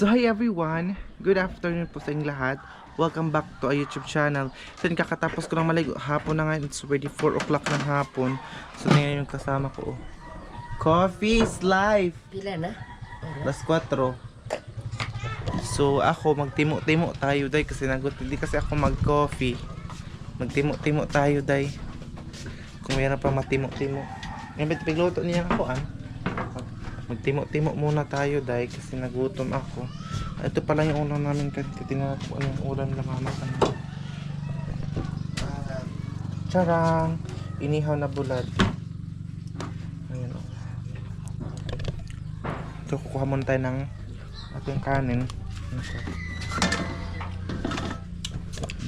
So hi everyone, good afternoon po sa inyong lahat. Welcome back to our YouTube channel. So kakatapos ko lang maligo, hapon na ngayon, it's already 4 o'clock ng hapon. So ngayon yung kasama ko. Coffee is life! Pila na? Las 4. So ako magtimo-timo tayo day kasi hindi kasi ako mag-coffee. Magtimo-timo tayo day. Kung mayroon pa matimo-timo. Ngayon pigluto niya ako magtimo-timo muna tayo day kasi nagutom ako. Ito pala yung ulam namin kasi tingnan ko anong ulam na mama kanina. Charang! Inihaw na bulad. Ayun o. Ito kukuha muna tayo ng ating kanin.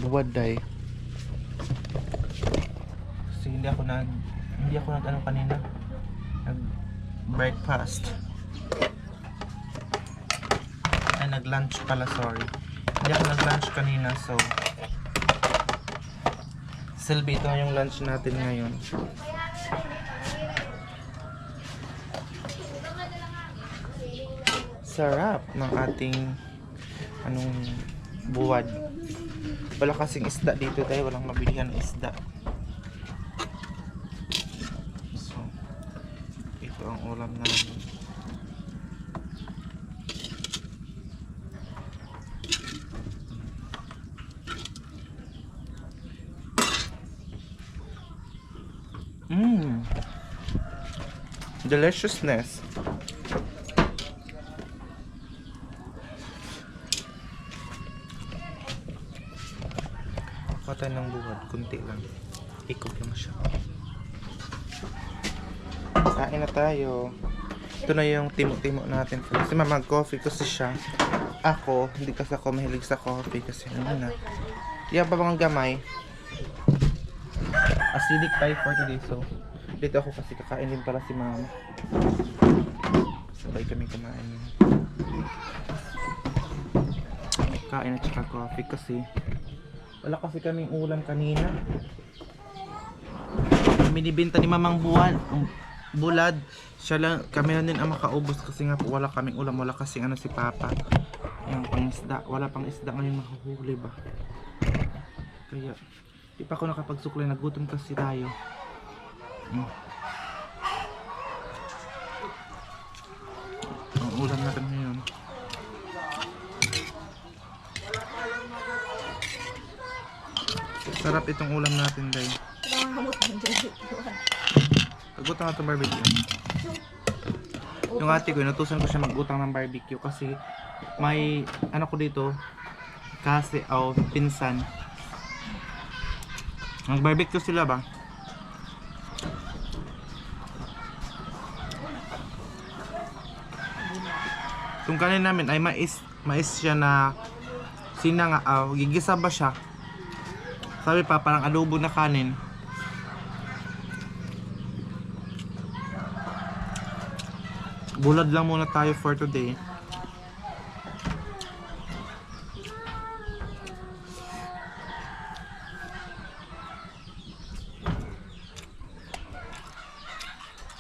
Buwad day. Kasi hindi ako nag ano kanina. Nag breakfast. Ay nag-lunch pala, sorry. Hindi ako nag-lunch kanina, so silbi ito yung lunch natin ngayon. Sarap ng ating buwad. Wala kasing isda dito dahil walang mabilihan ng isda. So ito ang ulam namin. Deliciousness. Patay ng buwad, kunti lang. Ikot lang siya. Kain na tayo. Ito na yung timo-timo natin. Kasi mag-coffee kasi siya. Ako, hindi kasi ako mahilig sa coffee kasi ano na. Di ba bang gamay? Acidic tayo for today, so dito ako kasi kakain din pala si mama. Sabay kami kumain. Kain at saka coffee kasi wala kasi kaming ulam kanina. Binibenta ni mamang bulad. Siya lang, kami lang din ang makaubos kasi nga po wala kaming ulam. Wala kasi si papa. Yung pangisda. Wala pang isda ngayon mahuhuli ba. Kaya di pa ako nakapagsuklay. Nagutom kasi tayo. Ang ulam natin ngayon. Sarap itong ulam natin day. Pag-utang na itong barbecue. Yung ate ko, inutusan ko siya mag-utang ng barbecue kasi may ano ko dito kasi pinsan. Mag-barbecue sila ba? Yung kanin namin ay mais siya na sinanga, gigisa ba siya? Sabi pa parang adobo na kanin. Bulad lang muna tayo for today.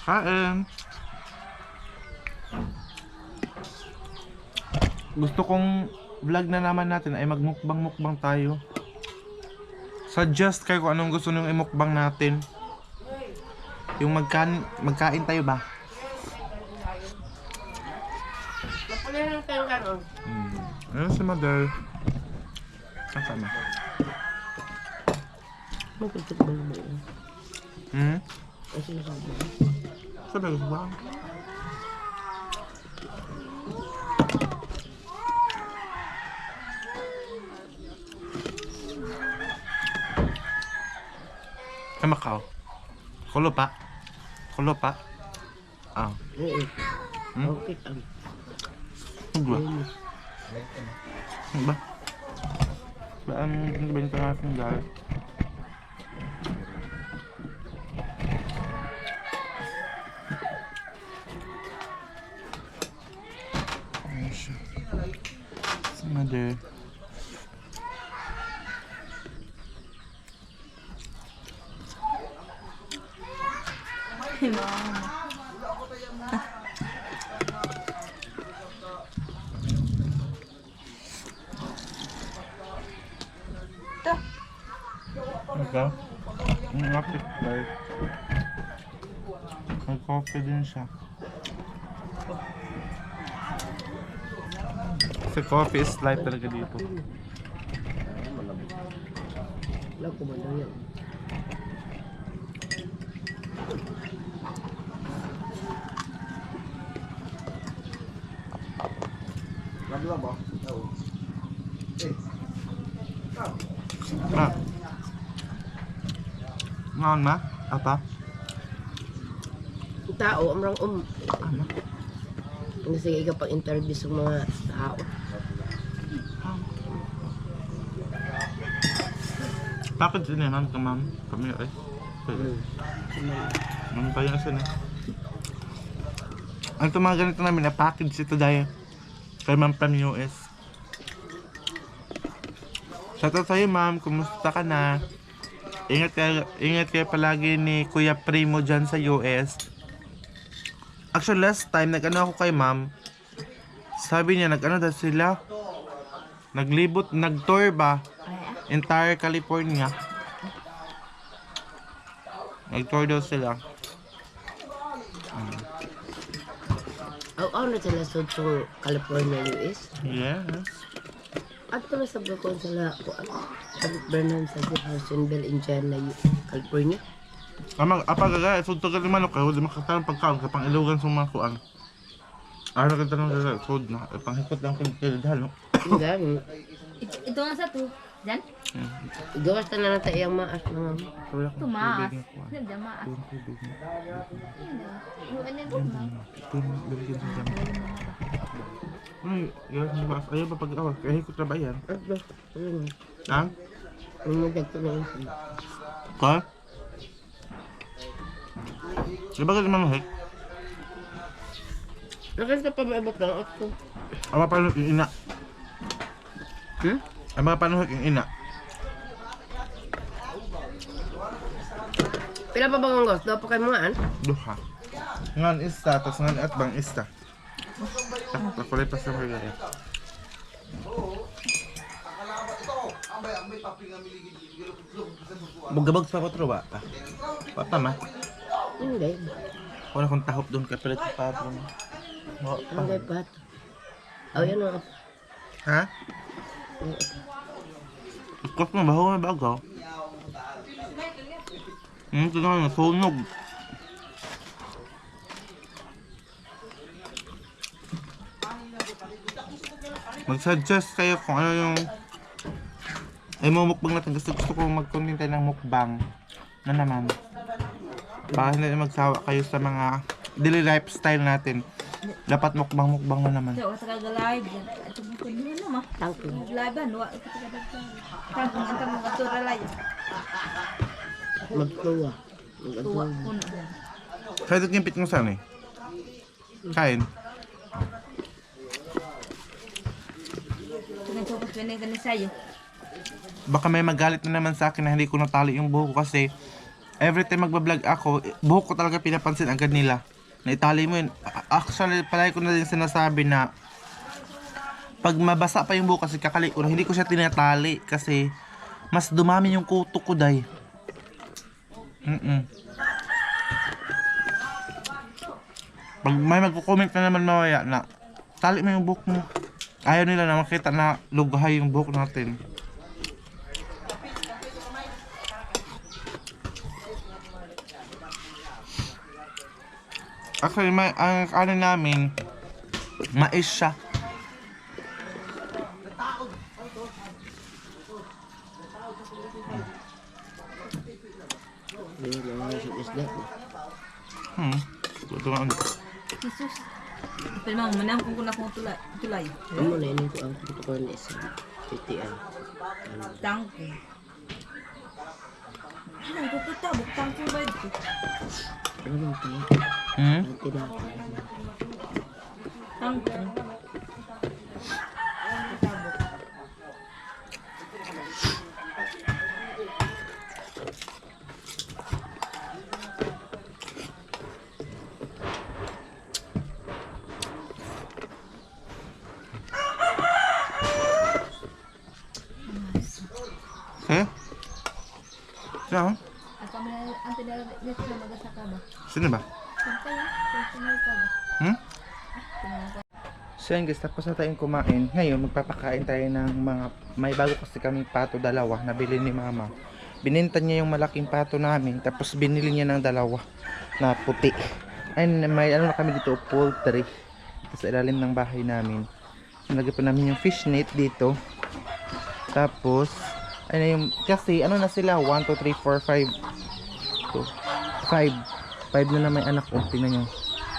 Kain. Gusto kong vlog na naman natin ay magmukbang tayo. Suggest kayo kung anong gusto nyo imukbang natin. Yung magkain tayo ba? Napula lang tayo karon. Ayun si Mother. Saan na? Magkagdag ba naman yun? Kasi sabi mo. Sabi ko ba? Ay Macau. Kulo pa. Ah. Oo. Okay lang. Ba? Ba? Ba ang benta natin guys? Ayan siya. Si Mother. Diba? Ang lapit guys. May coffee din siya. Kasi coffee is life talaga dito. Wala ko man lang yan. Ah. Ngon má? Apa? Ang tao, amrang Ano? Sige ka pag-interview sa mga tao. Bakit sinihan ka ma'am? Kami ay. Ano pa yung asin eh? Ang ito mga ganito namin na package ito dahil kay ma'am from US. Shoutout sa'yo ma'am, kumusta ka na? Ingat kayo palagi ni Kuya Primo dyan sa US. Actually last time nag-ano ako kay ma'am. Sabi niya nag-ano daw sila. Naglibot, nag-tour ba? Entire California. Nag-tour daw sila. Aw na sila sa California, US. Yes. At ito na sa Bukon sila sa Bernam sa Harrisonville, Indiana, California. Apagaga, food to gali manok kayo, di makakaroon pagkaon sa pang-ilugan sa mga kuan. Ano ka tanong sa food na, panghikot lang kung kilidhal, no? Hindi. Ito nga sa to. Diyan? Gawas na lang tayo yung maas mga. Tumaas. Nandiyan maas. Tubig na. Yung ano yung gumay. Bibigyan sa jam. Ay, yun, ayaw ba pag-awas? Kaya hikot na ba yan? Ano? Ha? Nangyayag ko na yun. Ka? Di ba ganun manghik? Nakita pa ba ibot lang ako? Ang mga panuhik yung ina. Ang mga panuhik yung ina. Pila pa bang gusto? Daw pa kayo mga an? Duha. Ngan ista, tapos ngan at bang ista. Pakulay pa sa mga gaya. Bugabag sa patro ba? Papa ma? Hindi. Wala kong tahop doon ka pala sa patro. Hindi pa. Aw yan ang Ha? Ikot mo, baho na bago. Ito na, nasunog. Mag-suggest kayo kung ano yung ay mukbang natin. Gusto ko mag-content tayo ng mukbang na naman para hindi magsawa kayo sa mga daily lifestyle natin. Dapat mukbang na naman. Diyan, wala ka live. Ito mo ko nyo naman. tangko. Live ba? Nuwa ka taga-dagdag. Tangkong ang tamang katura live. Magtuwa. Tuwa ko na dyan. Kaya ito kimpit mo saan eh? Kain. Pinagsopas ko na yung sa'yo. Baka may magalit na naman sa akin na hindi ko natali yung buhok ko kasi every time magbablog ako, buhok ko talaga pinapansin agad nila. Naitali mo yun. Actually, palagi ko na din sinasabi na pag mabasa pa yung buhok kasi kakali ko, hindi ko siya tinatali kasi mas dumami yung kuto ko day. Pag may magko-comment na naman mamaya na tali mo yung buhok mo. Ayaw nila na makita na lughay yung buhok natin. Actually, ang kanin namin, mais siya. Hindi na nga sa isda. Ito nga ano. Jesus. Pero mga manang kung kuna kong tulay. Ano na yun ko ang tutukan na isa. PTI. Tangko. Ano, kukutabok. Tangko ba ito? Ano ba ito? Ang tinapay. Tangko. Siya, oh. Ako man ang tinawag na magasaka ba? Sino ba? Siyempre, siyempre ka ba? Hmm? Tinawag. So yun guys, tapos na tayong kumain. Ngayon, magpapakain tayo ng mga... May bago kasi kami pato, dalawa, nabili ni mama. Bininta niya yung malaking pato namin, tapos binili niya ng dalawa na puti. Ayun, may ano na kami dito, poultry. Sa ilalim ng bahay namin. Nalagay pa namin yung fish net dito. Tapos, ano yung... Kasi, ano na sila, 1, 2, 3, 4, 5. 5 na may anak ko, tingnan nyo.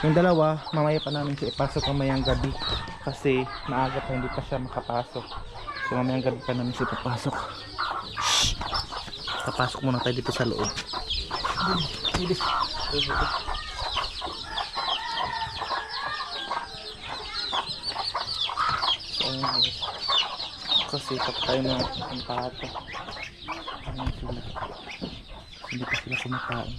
Yung dalawa, mamaya pa namin siya ipasok mamayang gabi kasi maaga pa, hindi pa siya makapasok. So mamayang gabi pa namin siya ipapasok. Shhh! Papasok muna tayo dito sa loob. So, kasi tayo na ang pato. Hindi pa sila kumakain.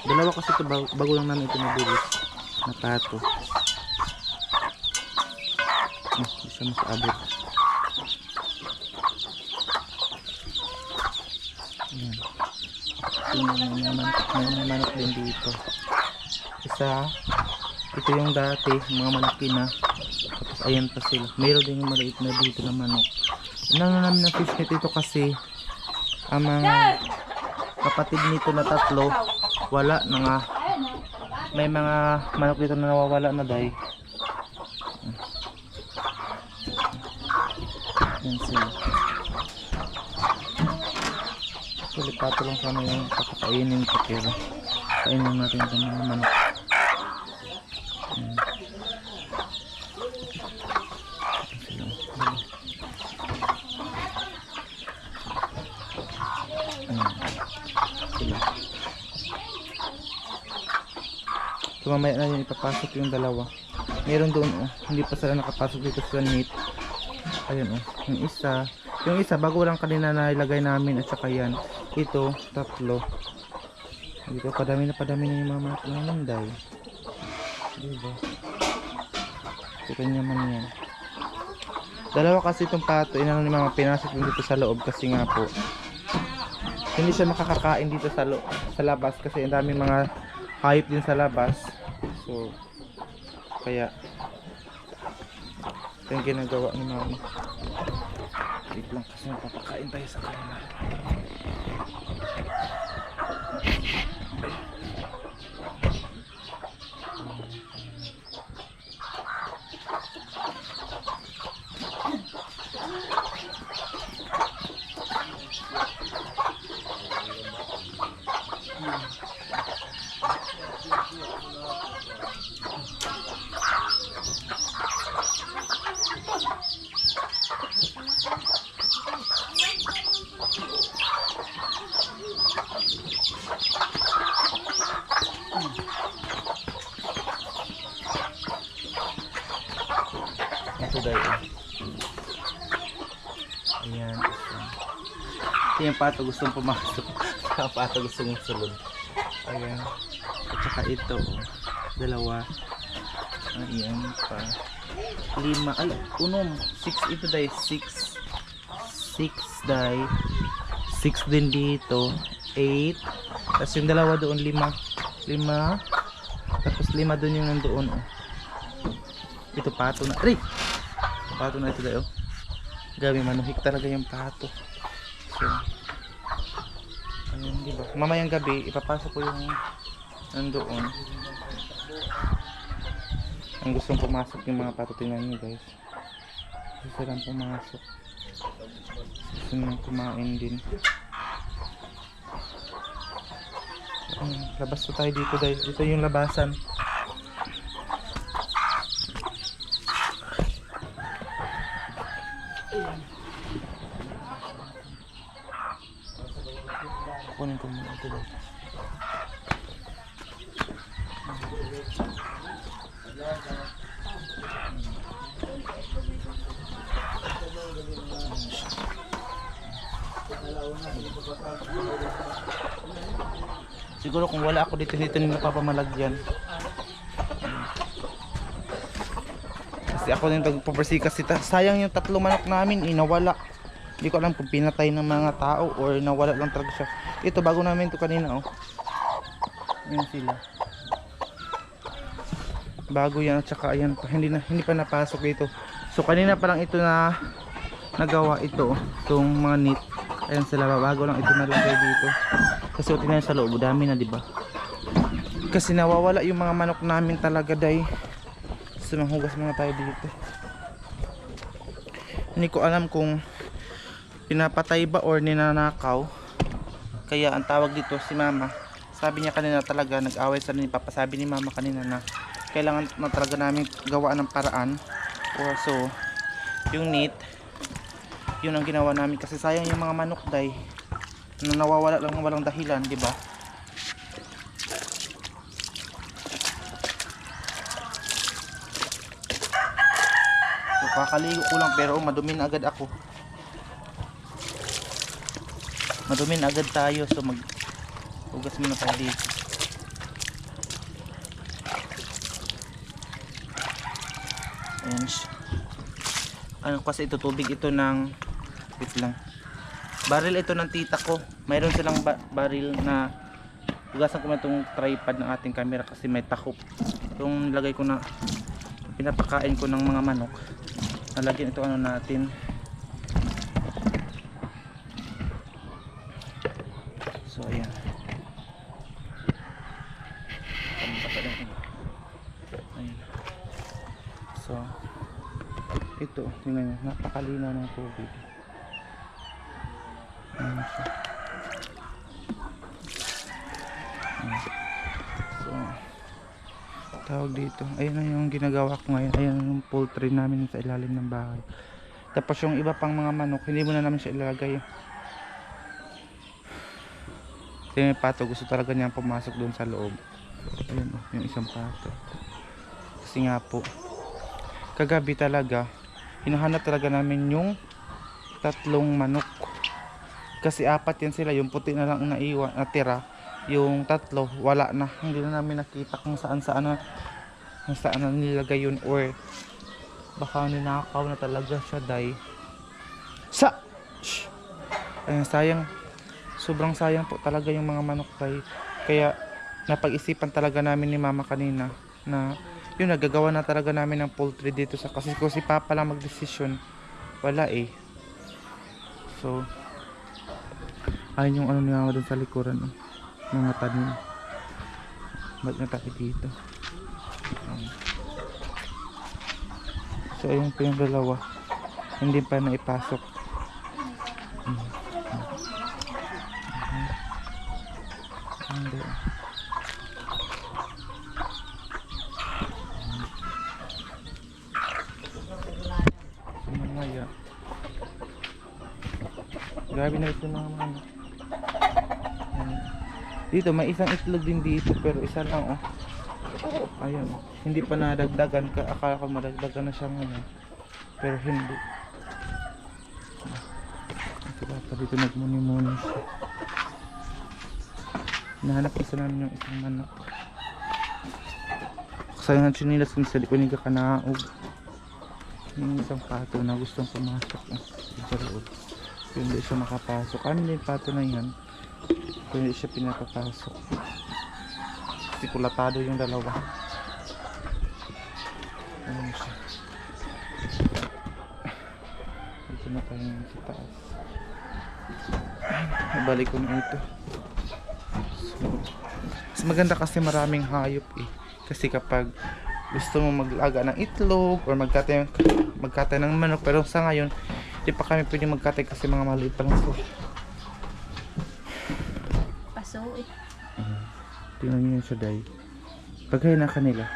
Dalawa kasi ito, bago lang namin ito nabili na pato. Isa makaabot. Ayan. May manok din dito. Isa, ito yung dati, mga malaki na. Tapos ayan pa sila. Mayroon din yung maliit na dito na manok. Inano namin ng fish net ito kasi ang mga kapatid nito na tatlo wala na nga. May mga manok dito na nawawala na dahil. Yan sila. Sulit pato lang sana yung pakakainin ko pero kainin natin itong mga manok. Yan. Sila. So mamaya na yun ipapasok yung dalawa. Meron doon oh, hindi pa sila nakapasok dito sa net. Ayun oh, yung isa bago lang kanina na ilagay namin at saka yan. Ito, tatlo. Dito padami na yung mga manok namin dahil. Diba? Ito kanya man yan. Dalawa kasi itong pato, inano ni mama, pinasok din dito sa loob kasi nga po hindi siya makakakain dito sa labas kasi ang daming mga hayop din sa labas. So kaya ito yung ginagawa ni mama. Wait lang kasi magpapakain tayo sa kanila. Ito dahil ayan, ito yung pato gustong pumasok. Ito yung pato gustong sulod. Ayan, at saka ito dalawa. Ayan pa 5, ay unom 6 ito dahil 6 dahil 6 din dito 8, tapos yung dalawa doon 5 tapos 5 doon yung nandoon oh. Ito pato na, aray! Pato na ito dahil oh. Gabi manuhik talaga yung pato. So ayun, diba? Mamayang gabi ipapasok ko yung nandoon. Ang gustong pumasok yung mga pato, tingnan nyo guys. Gusto lang pumasok. Gusto nang kumain din. Labas po tayo dito dahil dito yung labasan. Kunin ko muna ito dahil. Siguro kung wala ako dito nila papamalagyan. Kasi ako din pagpapersi kasi sayang yung 3 manok namin inawala. Hindi ko alam kung pinatay ng mga tao or nawala lang talaga siya. Ito bago namin to kanina oh. Yan sila. Bago yan at saka ayan pa. Hindi pa napasok dito. So kanina pa lang ito na nagawa ito. Itong mga net. Ayan sila. Bago lang ito nalagay dito. Kasi tingnan sa loob. Dami na diba? Kasi nawawala yung mga manok namin talaga day. So manghugas muna tayo dito. Hindi ko alam kung pinapatay ba or ninanakaw. Kaya ang tawag dito si mama. Sabi niya kanina talaga nag-away sa ni papa. Sabi ni mama kanina na kailangan na talaga namin gawa ng paraan. Or so yung net yun ang ginawa namin kasi sayang yung mga manok day na nawawala lang walang dahilan, di ba? So kakaligo ko lang pero madumi na agad ako. Madumi na agad tayo so hugas muna tayo dito. Ayan siya. Ano kasi ito tubig ito ng wait lang. Barrel ito ng tita ko. Mayroon silang barrel na hugasan ko na itong tripod ng ating camera kasi may takop. Yung nilagay ko na pinapakain ko ng mga manok. Nalagyan ito ano natin. So ayan. Ayan. So ito, tingnan nyo, napakalinaw ng tubig. Ayan siya. Ayan. So, tawag dito. Ayan na yung ginagawa ko ngayon. Ayan yung poultry namin sa ilalim ng bahay. Tapos yung iba pang mga manok, hindi mo na namin siya ilalagay. Tingnan yung pato, gusto talaga niyang pumasok doon sa loob. Ayan yung isang pato. Kasi nga po, kagabi talaga, hinahanap talaga namin yung 3 manok. Kasi 4 yan sila, yung puti na lang naiwan, natira. Yung 3, wala na. Hindi na namin nakita kung saan na nilagay yun or baka ninakaw na talaga siya day. Ayun, sayang. Sobrang sayang po talaga yung mga manok day. Kaya napag-isipan talaga namin ni mama kanina na yun, nagagawa na talaga namin ng poultry dito sa kasi kung si papa lang magdesisyon wala eh. So ayun yung ano nga doon sa likuran mga tanim. Ba't na tayo dito? So ayun po yung dalawa, hindi pa naipasok. Grabe na ito mga manok. Dito may isang itlog din dito pero isa lang oh. Ayun, hindi pa nadagdagan ka. Akala ko madagdagan na siya ngayon. Pero hindi. Ito bata dito nagmuni-muni siya. Nahanap isa namin yung isang manok. Sayang ang chinilas kung sa di ko niga kanaog. Yung isang pato na gustong pumasok sa loob. Hindi siya makapasok. Ano yung pato na yan? Kung hindi siya pinapapasok. Kasi kulatado yung dalawa. Ano siya? Dito na tayo sa taas. Ibalik ko na ito. So, mas maganda kasi maraming hayop eh. Kasi kapag gusto mo maglaga ng itlog or magkatay ng manok, pero sa ngayon hindi pa kami pwede magkatay kasi mga maliit pa lang so. Paso eh. Tingnan nyo yun siya day. Paghay na kanila.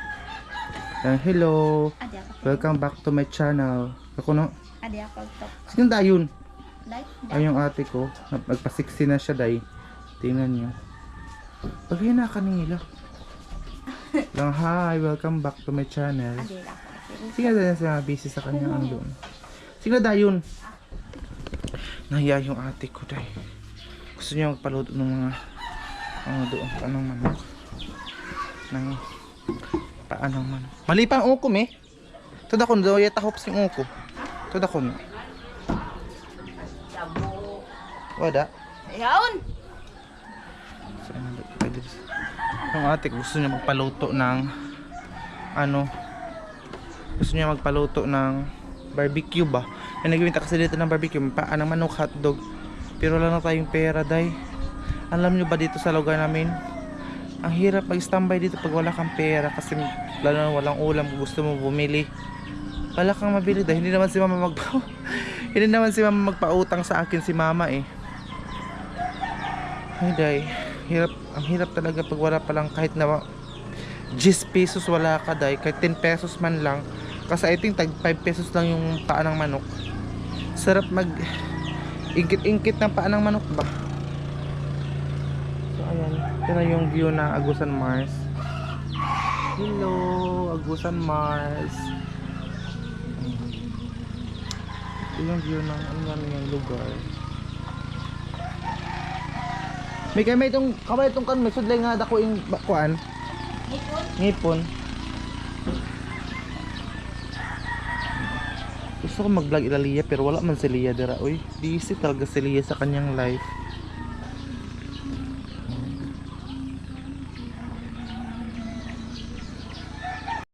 Hello. Welcome back to my channel. Ako no? Adi ako top. Sino dayon? Like? Ay yung ate ko. Magpa-60 na siya day. Tingnan nyo. Paghay na kanila. Lang hi. Welcome back to my channel. Adi ako. Sige na siya busy sa kanyang andun. Sige na dayon. Nahiya yung ate ko day. Gusto niya magpaluto ng mga doon paanong manok. Nang paanong manok. Mali pa ang ukom eh. Ito da ko daw yata hops yung uko. Ito da ko. Wala. Ayaon! So, yung ate gusto niya magpaluto ng gusto niya magpaluto ng barbecue ba. May nagwinta kasi dito ng barbecue, paan ng manok, hotdog. Pero wala na tayong pera, day. Alam nyo ba dito sa lugar namin, ang hirap mag-standby dito pag wala kang pera kasi lalo na walang ulam kung gusto mo bumili. Wala kang mabili dahil hindi naman si mama hindi naman si mama magpautang sa akin si mama eh. Ay day, ang hirap talaga pag wala pa lang kahit na 10 pesos wala ka day, kahit 10 pesos man lang. Kasi I think tag 5 pesos lang yung paa ng manok. Sarap mag ingkit-ingkit ng paa ng manok ba. So ayan, ito na yung view ng Agusan Mars. Hello, Agusan Mars. Ito yung view ng yung lugar. May kamay itong kan, may sudlay nga dako yung bakuan. Ngipon. Gusto ko mag-vlog ila Lia pero wala man si Lia dira. Uy, busy talaga si Lia sa kanyang life.